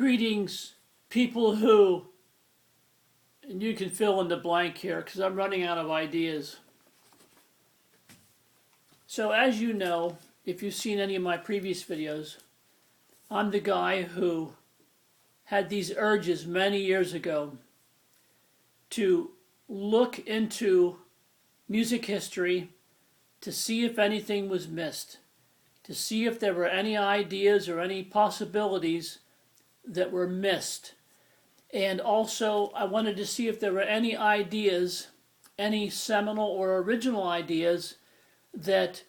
Greetings, people who, and you can fill in the blank here because I'm running out of ideas. So as you know, if you've seen any of my previous videos, I'm the guy who had these urges many years ago to look into music history to see if anything was missed, to see if there were any ideas or any possibilities that were missed. And also I wanted to see if there were any ideas, any seminal or original ideas that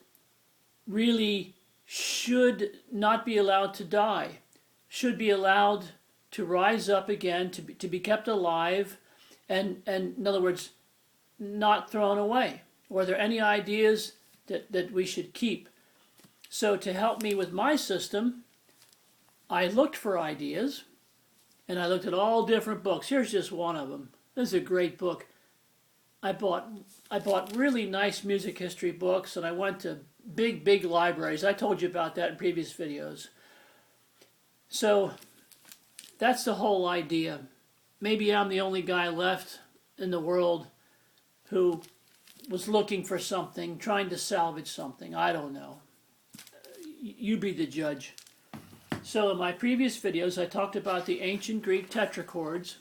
really should not be allowed to die, should be allowed to rise up again, to be kept alive, and in other words, not thrown away. Were there any ideas that we should keep? So to help me with my system, I looked for ideas, and I looked at all different books. Here's just one of them. This is a great book. I bought really nice music history books, and I went to big libraries. I told you about that in previous videos. So that's the whole idea. Maybe I'm the only guy left in the world who was looking for something, trying to salvage something. I don't know. You be the judge. So in my previous videos, I talked about the ancient Greek tetrachords.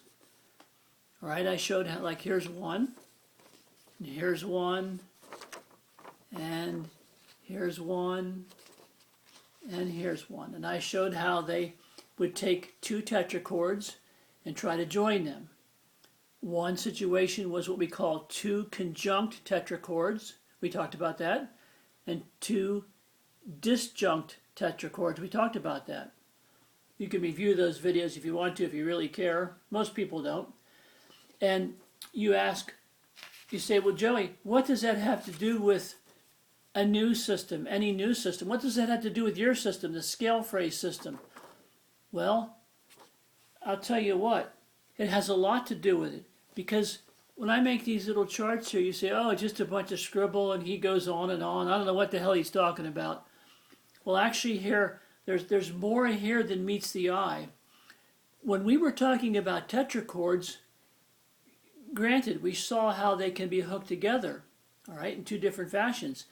All right, I showed how, like, here's one, and here's one, and here's one, and here's one. And I showed how they would take two tetrachords and try to join them. One situation was what we call two conjunct tetrachords. We talked about that. And two disjunct tetrachords. We talked about that. You can review those videos if you want to, if you really care. Most people don't. And you ask, you say, well, Joey, what does that have to do with a new system, any new system? What does that have to do with your system, the scale phrase system? Well, I'll tell you what, it has a lot to do with it. Because when I make these little charts here, you say, oh, just a bunch of scribble, and he goes on and on. I don't know what the hell he's talking about. Well, actually here, there's more here than meets the eye. When we were talking about tetrachords, granted, we saw how they can be hooked together, all right, in two different fashions.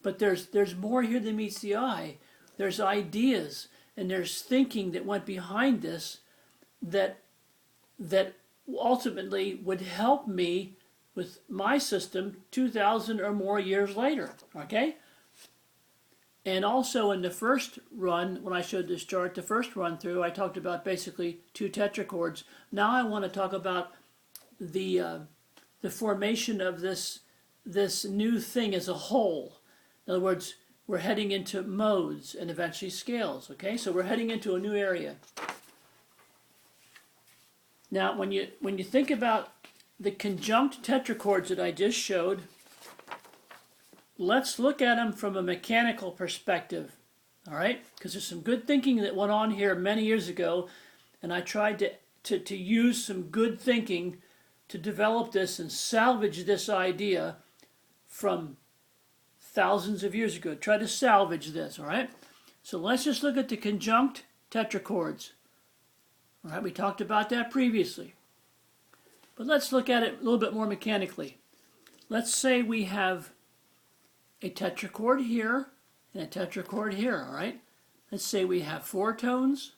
But there's more here than meets the eye. There's ideas, and there's thinking that went behind this that ultimately would help me with my system 2,000 or more years later, okay? And also in the first run, when I showed this chart, the first run through, I talked about basically two tetrachords. Now I want to talk about the formation of this new thing as a whole. In other words, we're heading into modes and eventually scales, okay? So we're heading into a new area. Now, when you think about the conjunct tetrachords that I just showed, let's look at them from a mechanical perspective, all right? Because there's some good thinking that went on here many years ago, and I tried to use some good thinking to develop this and salvage this idea from thousands of years ago. Try to salvage this, all right? So let's just look at the conjunct tetrachords. All right, we talked about that previously. But let's look at it a little bit more mechanically. Let's say we have a tetrachord here and a tetrachord here, all right? Let's say we have 4 tones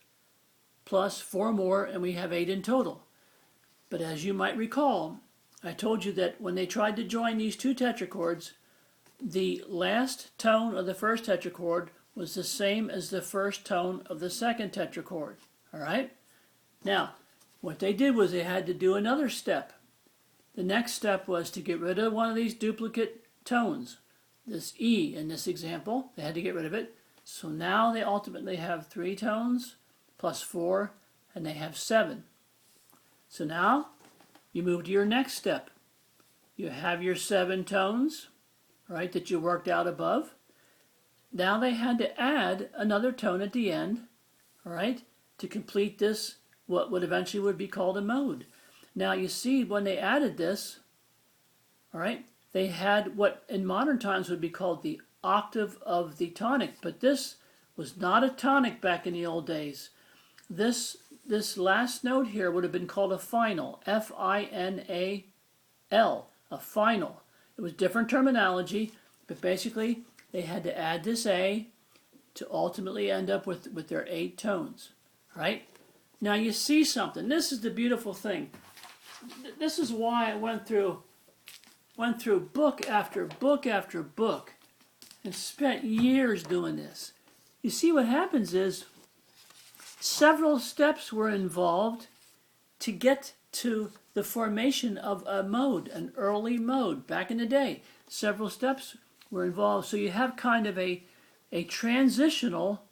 plus 4 more, and we have 8 in total. But as you might recall, I told you that when they tried to join these two tetrachords, the last tone of the first tetrachord was the same as the first tone of the second tetrachord, all right? Now, what they did was they had to do another step. The next step was to get rid of one of these duplicate tones. This E in this example, they had to get rid of it. So now they ultimately have 3 tones plus 4, and they have 7. So now you move to your next step. You have your 7 tones, right, that you worked out above. Now they had to add another tone at the end, all right, to complete this, what would eventually would be called a mode. Now you see when they added this, all right, they had what in modern times would be called the octave of the tonic, but this was not a tonic back in the old days. This this last note here would have been called a final, F-I-N-A-L, a final. It was different terminology, but basically they had to add this A to ultimately end up with their 8 tones, right? Now you see something. This is the beautiful thing. This is why I went through book after book after book and spent years doing this. You see what happens is several steps were involved to get to the formation of a mode, an early mode back in the day. Several steps were involved. So you have kind of a transitional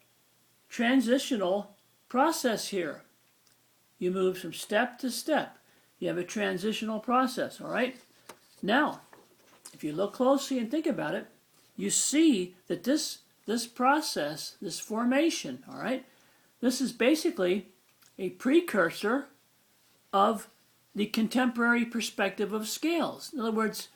process here. You move from step to step. You have a transitional process, all right? Now, if you look closely and think about it, you see that this process, this formation, all right, this is basically a precursor of the contemporary perspective of scales. In other words,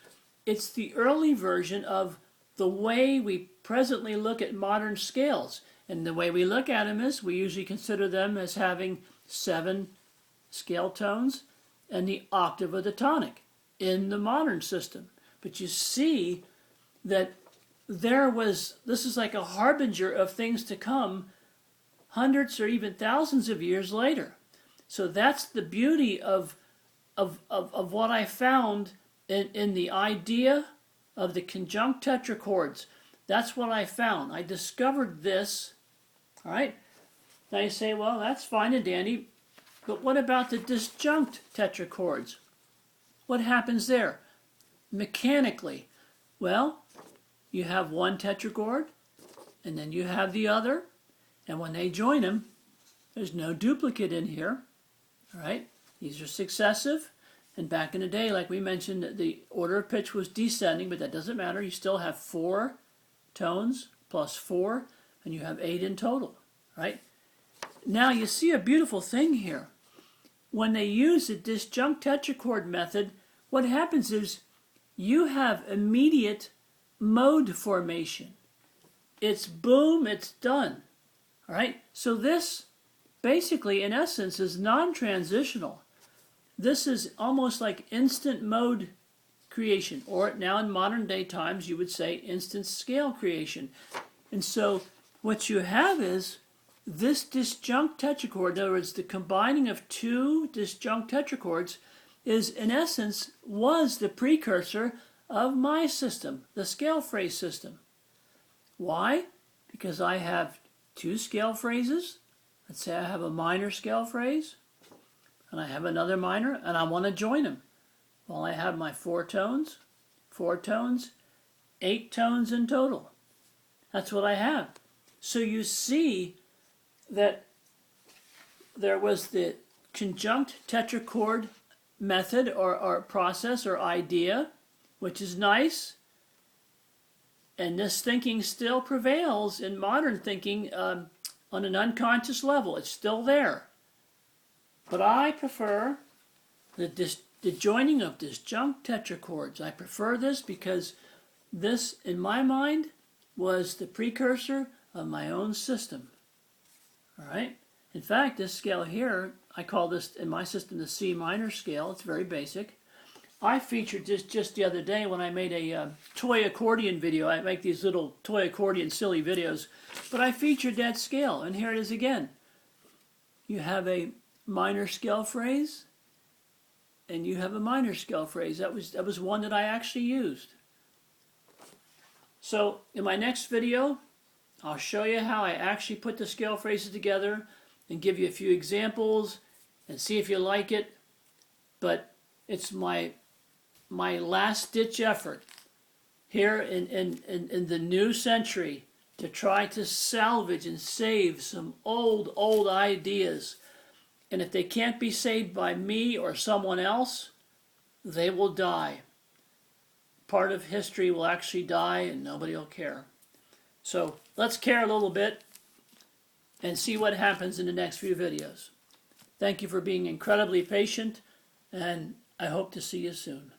it's the early version of the way we presently look at modern scales. And the way we look at them is we usually consider them as having 7 scale tones and the octave of the tonic in the modern system. But you see that this is like a harbinger of things to come hundreds or even thousands of years later. So that's the beauty of what I found in the idea of the conjunct tetrachords. That's what I found. I discovered this, all right? Now you say, well, that's fine and dandy, but what about the disjunct tetrachords? What happens there? Mechanically, well, you have one tetrachord, and then you have the other, and when they join them, there's no duplicate in here, all right? These are successive, and back in the day, like we mentioned, the order of pitch was descending, but that doesn't matter. You still have 4 tones plus 4, and you have 8 in total, right? Now you see a beautiful thing here. When they use the disjunct tetrachord method, what happens is you have immediate mode formation. It's boom, it's done. All right? So this basically, in essence, is non-transitional. This is almost like instant mode creation, or now in modern day times you would say instant scale creation. And so what you have is this disjunct tetrachord, in other words, the combining of 2 disjunct tetrachords is, in essence, was the precursor of my system, the scale phrase system. Why? Because I have 2 scale phrases. Let's say I have a minor scale phrase, and I have another minor, and I want to join them. Well, I have my 4 tones, 8 tones in total. That's what I have. So you see that there was the conjunct tetrachord method or process or idea, which is nice. And this thinking still prevails in modern thinking on an unconscious level. It's still there. But I prefer the joining of disjunct tetrachords. I prefer this because this, in my mind, was the precursor of my own system. All right? In fact, this scale here, I call this, in my system, the C minor scale. It's very basic. I featured this just the other day when I made a toy accordion video. I make these little toy accordion silly videos. But I featured that scale, and here it is again. You have a minor scale phrase, and you have a minor scale phrase. That was one that I actually used. So in my next video, I'll show you how I actually put the scale phrases together and give you a few examples and see if you like it. But it's my last-ditch effort here in the new century to try to salvage and save some old ideas. And if they can't be saved by me or someone else, they will die. Part of history will actually die and nobody will care. So let's care a little bit and see what happens in the next few videos. Thank you for being incredibly patient, and I hope to see you soon.